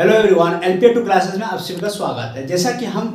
Hello everyone, LPA two classes में आप सभी का स्वागत है। जैसा कि हम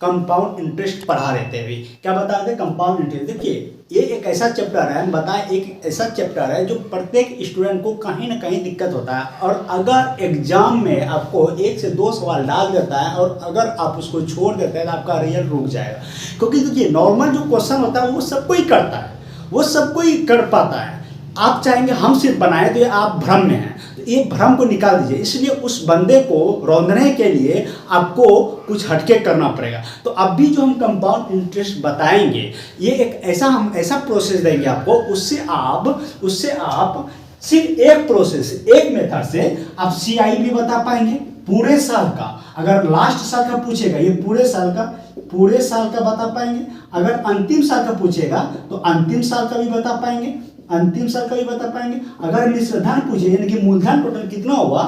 कंपाउंड इंटरेस्ट पढ़ा रहे थे, अभी क्या बता रहे थे? Compound interest. देखिए, ये एक ऐसा चैप्टर है, हम बताएं, एक ऐसा चैप्टर है जो प्रत्येक स्टूडेंट को कहीं ना कहीं दिक्कत होता है। और अगर एग्जाम में आपको 1 से 2 सवाल डाल देता है और अगर आप उसको छोड़ देते हैं तो आपका रिजल्ट रुक जाएगा। क्योंकि देखिए, नॉर्मल जो क्वेश्चन होता है वो सबको ही करता है, वो सबको ही कर पाता है। आप चाहेंगे हम सिर्फ बनाए, तो ये आप भ्रम में हैं, तो ये भ्रम को निकाल दीजिए। इसलिए उस बंदे को रौंदने के लिए आपको कुछ हटके करना पड़ेगा। तो अब भी जो हम कंपाउंड इंटरेस्ट बताएंगे, ये एक हम ऐसा प्रोसेस देंगे आपको, उससे आप सिर्फ एक प्रोसेस, एक मेथड से आप CI भी बता पाएंगे पूरे साल का। अगर लास्ट साल का पूछेगा, ये पूरे साल का बता पाएंगे। अगर अंतिम साल का पूछेगा तो अंतिम साल का भी बता पाएंगे, अगर मिश्रधन पूछे, यानी कि मूलधन टोटल कितना हुआ,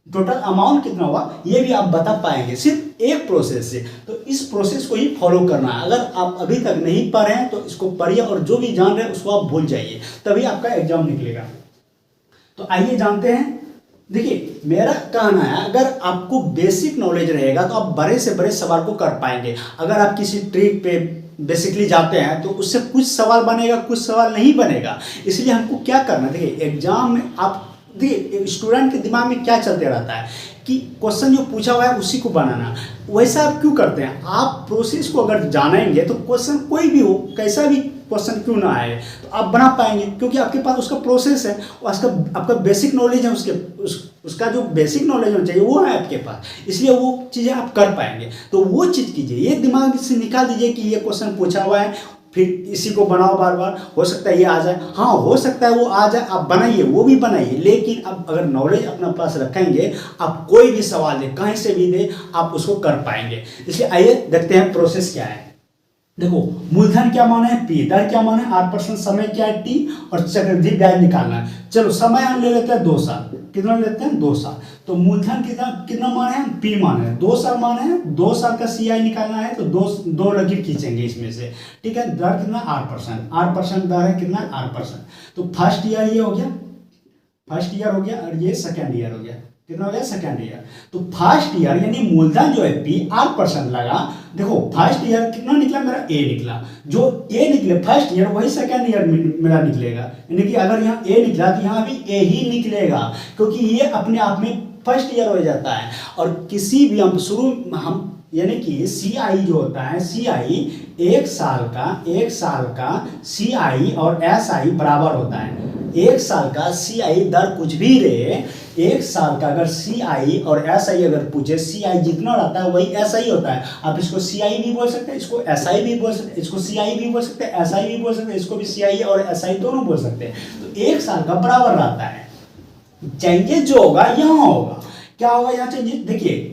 टोटल अमाउंट कितना हुआ, ये भी आप बता पाएंगे सिर्फ एक प्रोसेस से। तो इस प्रोसेस को ही फॉलो करना है। अगर आप अभी तक नहीं पढ़े हैं तो इसको पढ़िए, और जो भी जान रहे हैं उसको आप भूल जाइए, तभी आपका एग्जाम निकलेगा। तो आइए जानते हैं। देखिए, मेरा कहना है, अगर आपको बेसिक नॉलेज रहेगा तो आप बड़े से बड़े सवाल को कर पाएंगे। अगर आप किसी ट्रिक पे बेसिकली जाते हैं तो उससे कुछ सवाल बनेगा, कुछ सवाल नहीं बनेगा। इसलिए हमको क्या करना है, देखिए एग्जाम में आप देखिए स्टूडेंट के दिमाग में क्या चलते रहता है कि क्वेश्चन जो पूछा हुआ है उसी को बनाना। वैसा आप क्यों करते हैं? आप प्रोसेस को अगर जानेंगे तो क्वेश्चन कोई भी हो, कैसा भी क्वेश्चन क्यों ना आए, तो आप बना पाएंगे, क्योंकि आपके पास उसका प्रोसेस है, आपका बेसिक नॉलेज है, उसका जो बेसिक नॉलेज होना चाहिए वो है आपके पास। इसलिए वो चीज़ें आप कर पाएंगे। तो वो चीज़ कीजिए, ये दिमाग से निकाल दीजिए कि ये क्वेश्चन पूछा हुआ है, फिर इसी को बनाओ बार बार, हो सकता है ये आ जाए, हाँ हो सकता है वो आ जाए, आप बनाइए, वो भी बनाइए। लेकिन अब अगर नॉलेज अपने पास रखेंगे, आप कोई भी सवाल दे, कहीं से भी दे, आप उसको कर पाएंगे। इसलिए आइए देखते हैं प्रोसेस क्या है। देखो, मूलधन क्या माने है P, दर क्या माने 8%, समय क्या है T, और चक्रवृद्धि ब्याज निकालना है। चलो समय हम ले लेते हैं 2 साल। कितना लेते हैं? 2 साल। तो मूलधन कितना माने हैं? P माने हैं, 2 साल माने हैं, 2 साल का CI निकालना है, तो दो लकीर खींचेंगे इसमें से। ठीक है, दर कितना? 8% दर है, कितना? 8%। तो फर्स्ट ईयर ये हो गया, और ये सेकेंड ईयर हो गया। कितना हो गया? Second year. तो फर्स्ट ईयर यानी मूलधन जो है P 8% लगा। देखो फर्स्ट ईयर कितना निकला मेरा? A निकला। जो A निकले फर्स्ट ईयर, वही सेकेंड ईयर मेरा निकलेगा। यानी कि अगर यहाँ A निकला तो यहाँ भी A ही निकलेगा, क्योंकि ये अपने आप में फर्स्ट ईयर हो जाता है। और किसी भी हम यानी कि CI जो होता है, CI एक साल का CI और SI बराबर होता है। एक साल का CI दर कुछ भी रहे, एक साल का अगर CI और SI अगर पूछे, CI जितना रहता है वही SI होता है। आप इसको CI भी बोल सकते हैं, इसको SI भी बोल सकते हैं, इसको CI भी बोल सकते हैं, SI भी बोल सकते हैं, इसको भी CI और SI दोनों बोल सकते हैं। तो एक साल का बराबर रहता है। चेंजेस जो होगा यहाँ होगा, क्या होगा यहाँ चेंजेस? देखिए,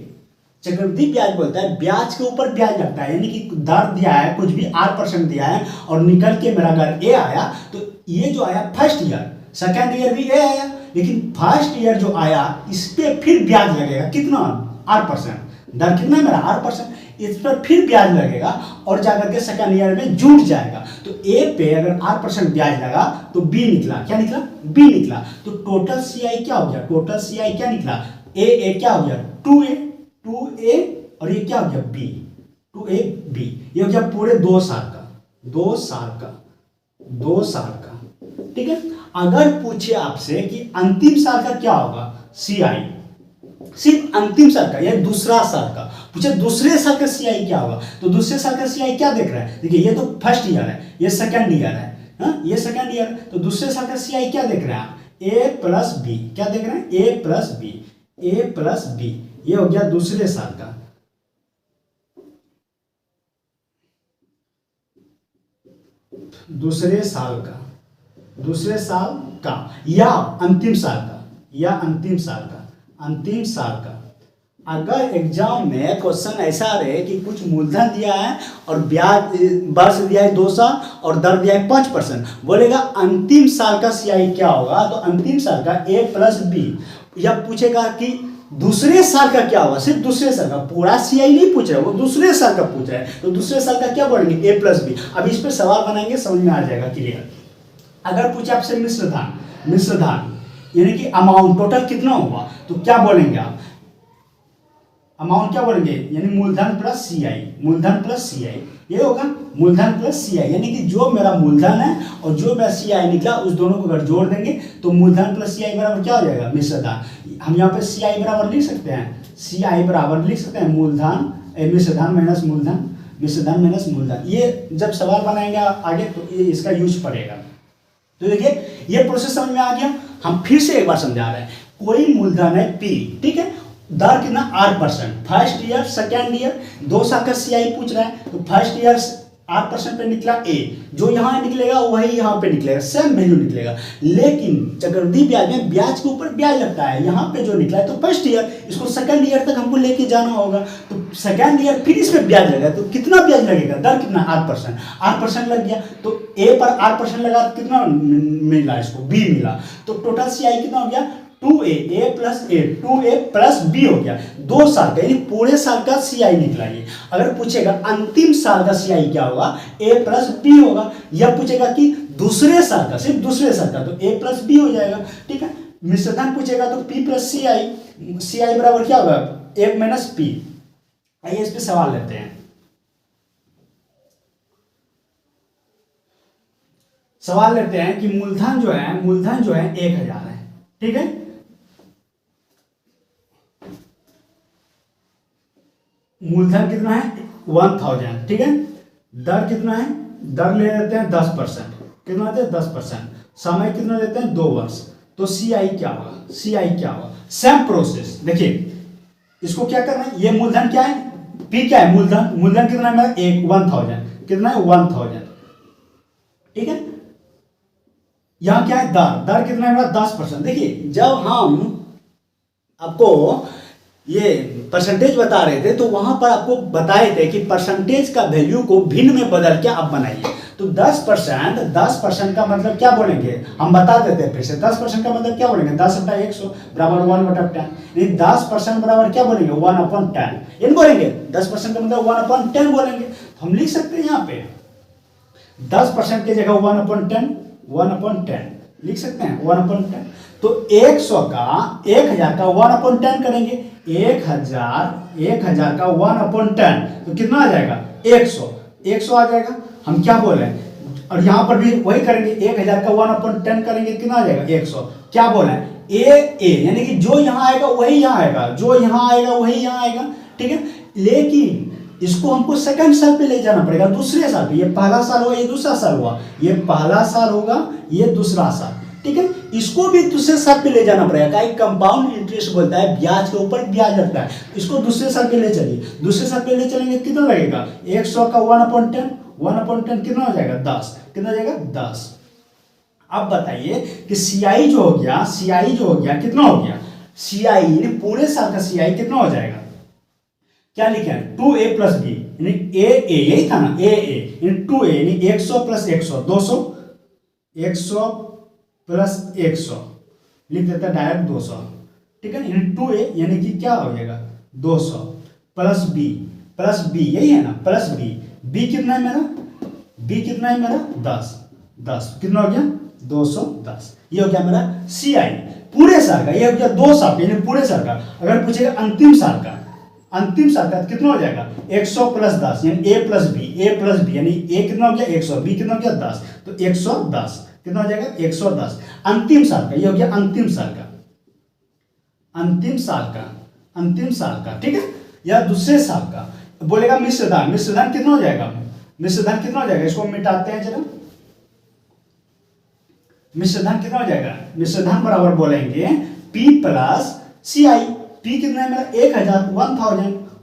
चक्रवृद्धि ब्याज बोलता है ब्याज के ऊपर ब्याज लगता है, यानी कि दर दिया है, कुछ भी 8% दिया है, और निकल के मेरा अगर A आया, तो ये जो आया फर्स्ट ईयर, सेकेंड ईयर भी A आया, लेकिन फर्स्ट ईयर जो आया इस पे फिर ब्याज लगेगा। कितना? 8%। दर कितना है मेरा? 8%। इस पर फिर ब्याज लगेगा और जाकर के सेकेंड ईयर में जुड़ जाएगा। तो A पे अगर 8% ब्याज लगा तो B निकला। क्या निकला? B निकला। तो टोटल CI क्या हो गया? टोटल CI क्या निकला? A क्या हो गया? 2A, और ये क्या हो गया? B, 2AB। ये हो गया पूरे 2 साल का। ठीक है। अगर पूछे आपसे कि अंतिम साल का क्या होगा, CI, सिर्फ अंतिम साल का या दूसरा साल का पूछे, दूसरे साल का CI क्या होगा, तो दूसरे साल का CI क्या देख रहा है? देखिए, ये तो फर्स्ट ईयर है, ये सेकेंड ईयर है, ये सेकेंड ईयर। तो दूसरे साल का CI क्या देख रहे हैं आप? A plus B। क्या देख रहे हैं? A plus B। ये हो गया दूसरे साल का। दूसरे साल का या अंतिम साल का। अगर एग्जाम में क्वेश्चन ऐसा रहे कि कुछ मूलधन दिया है और ब्याज वर्ष दिया है 2 साल और दर दिया है 5%, बोलेगा अंतिम साल का CI क्या होगा, तो अंतिम साल का A प्लस B। या पूछेगा कि दूसरे साल का क्या होगा, सिर्फ दूसरे साल का, पूरा CI नहीं पूछ रहा है, वो दूसरे साल का पूछ रहा है, तो दूसरे साल का क्या बोलेंगे? A plus B। अब इस पर सवाल बनाएंगे, समझ में आ जाएगा क्लियर। अगर पूछे आपसे मिश्रधन यानी कि अमाउंट टोटल कितना हुआ, तो क्या बोलेंगे आप? अमाउंट क्या बोलेंगे, यानी मूलधन प्लस सी आई, मूलधन प्लस सी आई, ये होगा मूलधन प्लस सी आई, यानी कि जो मेरा मूलधन है और जो मेरा सी आई निकला उस दोनों को अगर जोड़ देंगे तो मूलधन प्लस सी आई बराबर क्या हो जाएगा, मिश्र धन। हम यहाँ पे सी आई बराबर लिख सकते हैं, सी आई बराबर लिख सकते हैं मूलधन मिश्र धन माइनस मूलधन, मिश्र धन माइनस मूलधन। ये जब सवाल बनाएंगे आगे तो ये इसका यूज पड़ेगा। तो देखिए ये प्रोसेस समझ में आ गया। हम फिर से एक बार समझा रहे हैं, कोई मूलधन है पी, ठीक है, दर कितना 8%, फर्स्ट ईयर सेकेंड ईयर 2 साल का सीआई पूछ रहा है, तो फर्स्ट ईयर 8% पे निकला ए, जो यहाँ निकलेगा वही यहाँ पे निकलेगा, सेम वैल्यू निकलेगा। लेकिन चक्रवृद्धि ब्याज में ब्याज के ऊपर ब्याज लगता है, यहाँ पे जो निकला है तो फर्स्ट ईयर, इसको सेकेंड ईयर तक हमको लेके जाना होगा, तो सेकेंड ईयर फिर इस पे ब्याज लगेगा, तो कितना ब्याज लगेगा, दर कितना 8%, 8% लग गया, तो ए पर 8% लगा कितना मिला, इसको बी मिला, तो टोटल सीआई कितना हो गया 2a, a plus A, 2a plus B हो गया, 2 साल का, यानी पूरे साल का सीआई निकला। ये अगर पूछेगा अंतिम साल का सीआई क्या होगा, a प्लस बी होगा, या पूछेगा कि दूसरे साल का, सिर्फ दूसरे साल का, तो a प्लस बी हो जाएगा, ठीक है। मिश्रधन पूछेगा तो p प्लस सीआई, सीआई बराबर क्या होगा, a माइनस पी। आइए इस पे सवाल लेते हैं। सवाल लेते हैं कि मूलधन जो है 1000 है, ठीक है, मूलधन कितना है 1000, ठीक है, दर कितना है, दर ले लेते हैं 10%, कितना लेते हैं 10%, समय कितना लेते हैं 2 वर्ष, तो सीआई क्या होगा, सीआई क्या होगा, सेम प्रोसेस। देखिए इसको क्या करना है, ये मूलधन क्या है, पी क्या है, मूलधन कितना है मेरा 1000, कितना है 1000, ठीक है। यहां क्या है, दर कितना है मेरा 10%। देखिए जब हम आपको ये परसेंटेज बता रहे थे तो वहां पर आपको बताए थे कि परसेंटेज का वैल्यू को भिन्न में बदल के आप बनाइए, तो 10% का मतलब क्या बोलेंगे, हम बता देते हैं फिर से, 10% का मतलब क्या बोलेंगे, 10/100 बराबर 1/10, 10% बराबर क्या बोलेंगे 1/10, इन बोलेंगे 10% का मतलब 1/10 बोलेंगे। तो हम लिख सकते हैं यहाँ पे 10% की जगह 1/10 लिख सकते हैं, 1/10। तो 1000 का 1/10 करेंगे, 1000 का 1/10 तो कितना आ जाएगा 100 आ जाएगा। हम क्या बोल रहे हैं, और यहां पर भी वही करेंगे, 1000 का 1/10 करेंगे, कितना आ जाएगा 100। क्या बोल रहे हैं, ए यानी कि जो यहां आएगा वही यहां आएगा, जो यहां आएगा वही यहां आएगा, ठीक है। लेकिन इसको हमको सेकंड साल पे ले जाना पड़ेगा, दूसरे साल पे, ये पहला साल हुआ, ये दूसरा साल हुआ, ये पहला साल होगा, ये दूसरा साल, ठीक है। इसको भी दूसरे साल पे ले जाना पड़ेगा, कंपाउंड इंटरेस्ट बोलता है, ब्याज के ऊपर ब्याज लगता है, इसको दूसरे साल पे ले चलिए, दूसरे साल पे ले चलेंगे कितना लगेगा, 100 का 1/10 कितना हो जाएगा 10, कितना हो जाएगा 10। अब बताइए कि सीआई जो हो गया कितना हो गया, सीआई यानी पूरे साल का सीआई कितना हो जाएगा, क्या लिखे हैं 2a प्लस बी, यानी ए यही था ना, ए यानी 2a यानी 100 प्लस 100 200, 100 प्लस 100 लिख देता है डायरेक्ट 200, ठीक है, यानी 2a यानी कि क्या हो जाएगा 200 प्लस बी यही है ना, प्लस बी कितना है मेरा 10 कितना हो गया 210, ये हो गया मेरा सीआई पूरे साल का, ये हो गया 2 साल यानी पूरे साल का। अगर पूछेगा अंतिम साल का कितना हो जाएगा 100 प्लस 10 यानी a प्लस बी यानी a कितना हो गया 100, b कितना हो गया 10, तो 110 कितना हो जाएगा 110। अंतिम साल का, ये हो गया अंतिम साल का, ठीक है, या दूसरे साल का। बोलेगा मिश्रधन कितना हो जाएगा, इसको मिटाते हैं जरा, मिश्रधन कितना हो जाएगा, मिश्रधन बराबर बोलेंगे p प्लस सी आई, p कितना है मेरा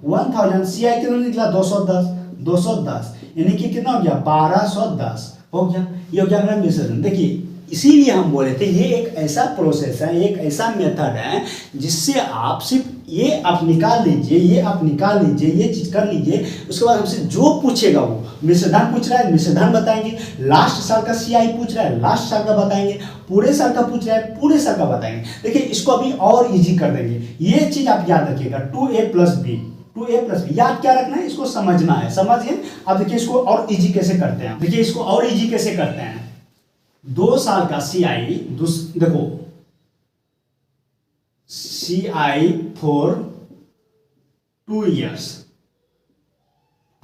1000 सीआई कितना निकला 210 यानी कि कितना हो गया 1210 हो गया, ये हो गया मेरा मिश्रधन। देखिए इसीलिए हम बोले थे ये एक ऐसा प्रोसेस है, एक ऐसा मेथड है जिससे आप सिर्फ ये आप निकाल लीजिए, ये चीज कर लीजिए, उसके बाद हमसे जो पूछेगा वो मिश्रधन पूछ रहा है मिश्रधन बताएंगे, लास्ट साल का सीआई पूछ रहा है लास्ट साल का बताएंगे, पूरे साल का पूछ रहा है पूरे साल का बताएंगे। देखिए इसको अभी और इजी कर देंगे, ये चीज आप याद रखिएगा 2a प्लस बी याद क्या रखना है, इसको समझना है, समझिए। अब देखिए इसको और इजी कैसे करते हैं, 2 साल का सीआई, देखो सीआई फॉर 2 years,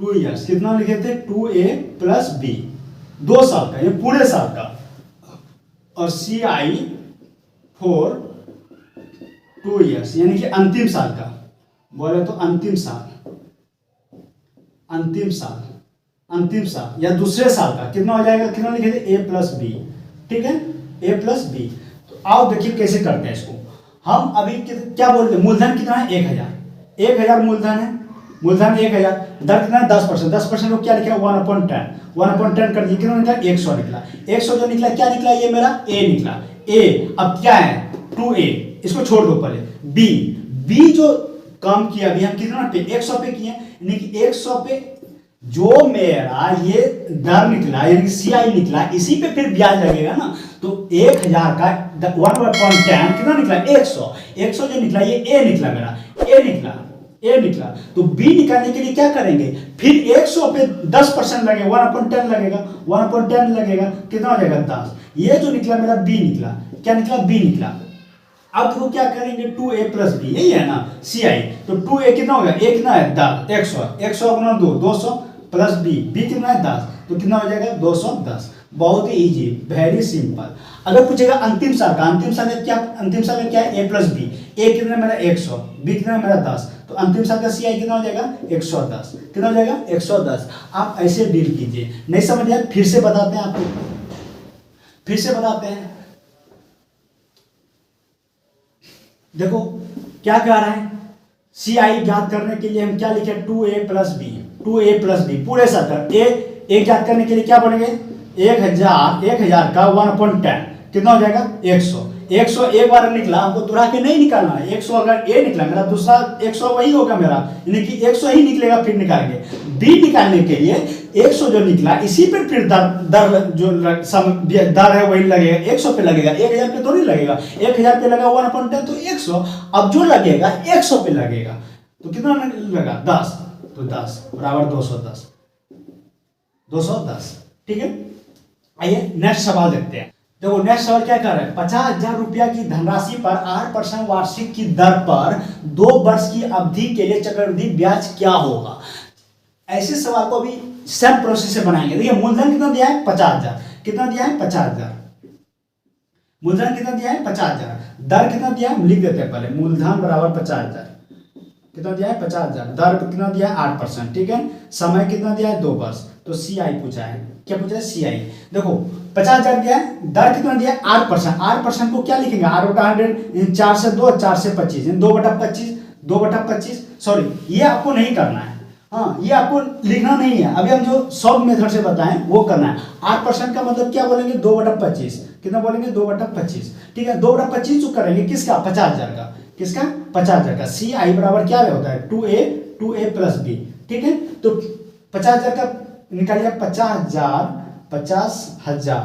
2 years कितना लिखे थे 2a प्लस बी, 2 साल का, ये पूरे साल का, और CI फॉर 2 years यानी कि अंतिम साल का, बोले तो अंतिम साल, अंतिम साल, अंतिम साल या दूसरे साल का कितना हो जाएगा, कितना लिखे थे a प्लस बी, ठीक है, a प्लस बी। तो आओ देखिए कैसे करते हैं इसको। हम अभी क्या बोलते हैं, मूलधन कितना है 1000, 1000 मूलधन है, मूलधन 1000, दर कितना है 10%, 10% को क्या लिखा है 1/10, 1/10 कर दिए, कितना निकला 100 निकला, 100 जो निकला क्या निकला, ये मेरा a निकला, a अब क्या है 2a, इसको छोड़ दो पहले, b जो काम किया अभी हम कितना पे 100 पे किए, यानी कि 100 पे जो मेरा ये दर निकला यानी CI निकला, इसी पे फिर ब्याज लगेगा ना। तो 1000 का 1/10 कितना निकला 100, 100 जो निकला ये a निकला, मेरा a निकला। तो b निकालने के लिए क्या करेंगे, फिर 100 पे 10% लगेगा, 1/10 लगेगा, 1/10 लगेगा, कितना हो जाएगा 10। ये जो निकला मेरा b निकला, क्या निकला b निकला। अब देखो क्या करेंगे 2a प्लस बी, यही है ना CI, तो 2a कितना होगा, a कितना है 10, 100 गुना 2 200 प्लस b कितना है 10, तो कितना हो जाएगा 210। बहुत ही इजी, वेरी सिंपल। अगर पूछेगा अंतिम साल का, अंतिम साल में क्या, अंतिम साल में क्या है a प्लस बी, a कितना मेरा 100, b कितना मेरा 10, तो अंतिम साल का CI कितना हो जाएगा 110, कितना हो जाएगा 110। आप ऐसे डील कीजिए, नहीं समझ आए फिर से बताते हैं आपको, फिर से बताते हैं। देखो क्या कह रहा है, CI ज्ञात करने के लिए हम क्या लिखे 2a plus B, 2a plus B पूरे साल का, a ज्ञात करने के लिए क्या बोलेंगे 1000 का 1/10 कितना हो जाएगा 100, 100 एक बार निकला, हमको दोहरा के नहीं निकालना है। 100 अगर a निकला, मेरा दूसरा 100 वही होगा मेरा, यानी कि 100 ही निकलेगा, फिर निकालेंगे। b निकालने के लिए 100 जो निकला इसी पर फिर दर जो दर है वही लगेगा, 100 पे लगेगा, 1000 पे थोड़ी लगेगा, 1000 पे लगा 1/10 तो 100, अब जो लगेगा 100 पे लगेगा, तो कितना लगा 10, तो 10 बराबर 210, 210, ठीक है। आइए नेक्स्ट सवाल देखते हैं। देखो नेक्स्ट सवाल क्या कर रहा है, 50,000 रुपया की धनराशि पर 8% वार्षिक की दर पर 2 वर्ष की अवधि के लिए चक्रवृद्धि ब्याज क्या होगा। ऐसे सवाल को भी सेम प्रोसेस से बनाएंगे। देखिए मूलधन कितना दिया है 50,000, कितना दिया है 50,000, मूलधन कितना दिया है 50,000, दर कितना दिया है लिख देते हैं पहले, मूलधन बराबर 50,000, कितना दिया है 50,000, दर कितना दिया है 8%, ठीक है। समय कितना दिया है 2 वर्ष, तो CI पूछा है, क्या पूछा है CI। देखो 50,000 दिया है, दर कितना दिया है 8%, 8% को क्या लिखेंगे 8/100, 4 से 2 4 से 25, 2/25, 2/25, सॉरी ये आपको नहीं करना है, हाँ ये आपको लिखना नहीं है, अभी हम जो सब मेथड से बताएं वो करना है। 8% का मतलब क्या बोलेंगे 2/25, कितना बोलेंगे 2/25, ठीक है। 2/25 जो करेंगे किसका 50,000 का, किसका 50,000 का। CI बराबर क्या होता है 2a प्लस बी, ठीक है। तो 50,000 का निकालिए 50,000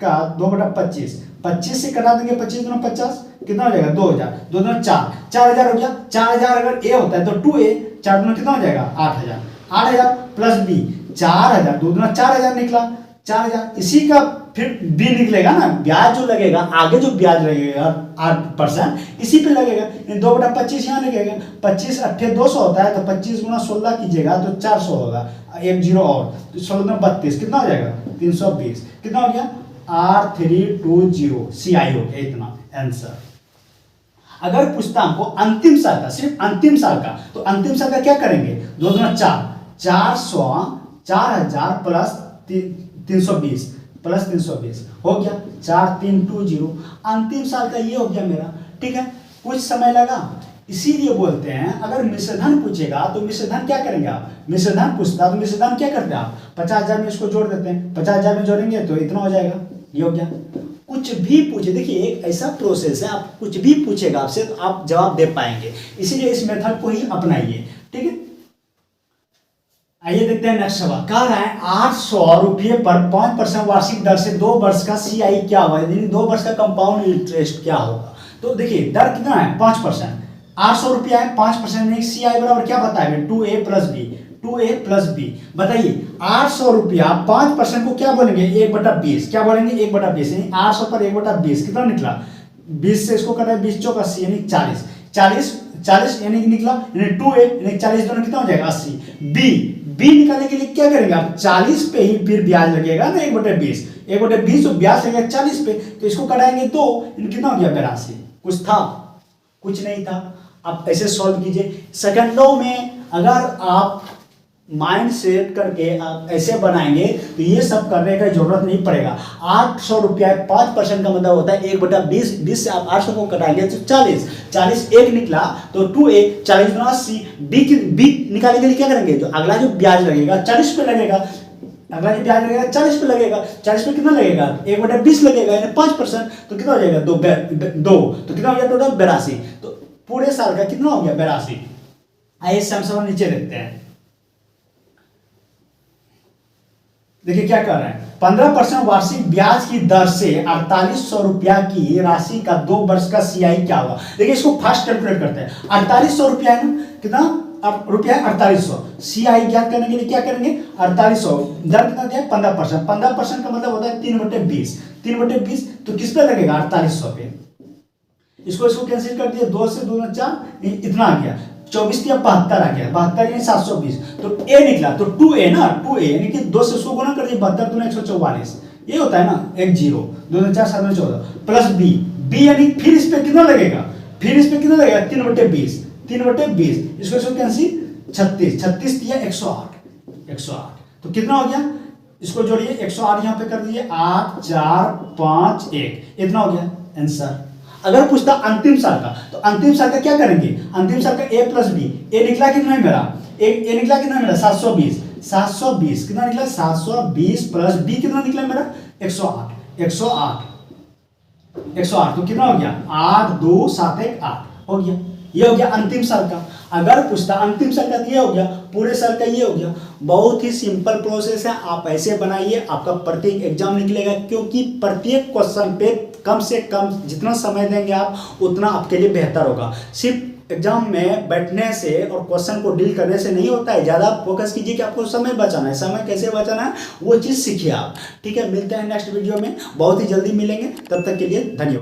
का 2/25, 25 से कटा देंगे, 25 दूना 50 कितना हो जाएगा 2,000, 2 दूना 4, 4,000 हो गया। 4,000 अगर a होता है तो 2a, 4 दूना कितना हो जाएगा 8,000, 8,000 प्लस b 4,000, 2 दूना 4,000 निकला 4,000, इसी का फिर b निकलेगा ना, ब्याज जो लगेगा आगे जो ब्याज लगेगा 8% इसी पे लगेगा, 2/25 यहाँ लगेगा, 25 8 200 होता है, तो 25 गुना 16 कीजिएगा तो 400 होगा, एक जीरो और, तो 16 32 कितना हो जाएगा 320, कितना हो गया 8320, CI हो गया इतना आंसर। अगर पूछता हमको अंतिम साल का, सिर्फ अंतिम साल का, तो अंतिम साल का क्या करेंगे 2 दूना 4, 400, 4,000 प्लस 320 प्लस 320 हो गया 4320, अंतिम साल का ये हो गया मेरा, ठीक है। कुछ समय लगा, इसीलिए बोलते हैं अगर मिश्रधन पूछेगा तो मिश्रधन क्या करेंगे आप, मिश्रधन पूछता तो मिश्रधन क्या करते हैं आप 50,000 में इसको जोड़ देते हैं, 50,000 में जोड़ेंगे तो इतना हो जाएगा, ये हो गया। कुछ भी पूछे, देखिए एक ऐसा प्रोसेस है, आप कुछ भी पूछेगा आपसे तो आप जवाब दे पाएंगे, इसीलिए इस मेथड को ही अपनाइए, ठीक है। आइए देखते हैं नेक्स्ट सवाल। कह रहा है 800 रुपये पर 5% वार्षिक दर से 2 वर्ष का CI क्या होगा, यानी 2 वर्ष का कंपाउंड इंटरेस्ट क्या होगा। तो देखिए दर कितना है 5%, 800 रुपया है 5%, नहीं CI बराबर क्या बताएंगे 2a plus B, 2a plus B. बताइए 800 रुपया 5% को क्या बोलेंगे 1/20, क्या बोलेंगे 1/20, यानी 800 पर 1/20 कितना निकला 20 से इसको करना है 20 चौक 80 यानी 40, 40 यानी कि निकला, यानी 2a यानी 40 दोनों कितना हो जाएगा 80। बी निकालने के लिए क्या करेंगे आप, 40 पे ही फिर ब्याज लगेगा ना 1/20, 1/20 तो ब्याज लगेगा 40 पे, तो इसको कराएंगे 2, कितना हो गया 82। कुछ था? कुछ नहीं था। आप ऐसे सॉल्व कीजिए सेकंडों में। अगर आप माइंड सेट करके आप ऐसे बनाएंगे तो ये सब करने का जरूरत नहीं पड़ेगा। 800 रुपया 5% का मतलब होता है 1/20, 20 से आप 800 को कटाएंगे तो 40 एक निकला तो 2a 40 गुना 80। बी निकालने के लिए क्या करेंगे, जो अगला जो ब्याज लगेगा 40 पे लगेगा, अगला जो ब्याज लगेगा 40 पे लगेगा, 40 पे कितना लगेगा 1/20 लगेगा यानी 5%, तो कितना हो जाएगा 2 तो कितना हो गया टोटल 82। तो पूरे साल का कितना हो गया 82। आइए सम नीचे देखते हैं। देखिए क्या कर रहे हैं, 15% वार्षिक ब्याज की दर से 4800 रुपया की राशि का 2 वर्ष का CI क्या होगा। देखिए इसको फास्ट कैलकुलेट करते हैं। 4800 रुपया है ना, कितना रुपया 4800, CI ज्ञात करने के लिए क्या करेंगे 4800, दर कितना दिया 15%, 15% का मतलब होता है 3/20, 3/20 तो किस पे लगेगा 4800 पे। इसको कैंसिल कर दिया, 2 से 2 4 इतना आ गया, 24 या 72 आ गया, 72 यानी 720, तो ए निकला तो 2a ना, 2a यानी कि 2 से 100 गुना कर दिया, 72 दूना 144, ये होता है ना 1 0 2 4 7 14 प्लस बी यानी फिर इस पे कितना लगेगा, फिर इस पे कितना लगेगा 3/20, 3/20 इसको कैंसिल 36 दिया 108, तो कितना हो गया, इसको जोड़िए 108 यहाँ पे कर दीजिए, 8 4 5 1 इतना हो गया आंसर। अगर पूछता अंतिम साल का, तो अंतिम साल का क्या करेंगे, अंतिम साल का a प्लस बी, ए निकला कितना है मेरा, ए निकला कितना है मेरा 720 कितना निकला 720 प्लस बी कितना निकला मेरा 108 तो कितना हो गया 8 2 7 1 8 हो गया। ये हो गया अंतिम साल का। अगर पूछता अंतिम साल का ये हो गया, पूरे साल का ये हो गया। बहुत ही सिंपल प्रोसेस है, आप ऐसे बनाइए, आपका प्रत्येक एग्जाम निकलेगा, क्योंकि प्रत्येक क्वेश्चन पे कम से कम जितना समय देंगे आप उतना आपके लिए बेहतर होगा। सिर्फ एग्जाम में बैठने से और क्वेश्चन को डील करने से नहीं होता है, ज़्यादा फोकस कीजिए कि आपको समय बचाना है, समय कैसे बचाना है वो चीज़ सीखिए आप। ठीक है, मिलते हैं नेक्स्ट वीडियो में, बहुत ही जल्दी मिलेंगे, तब तक के लिए धन्यवाद।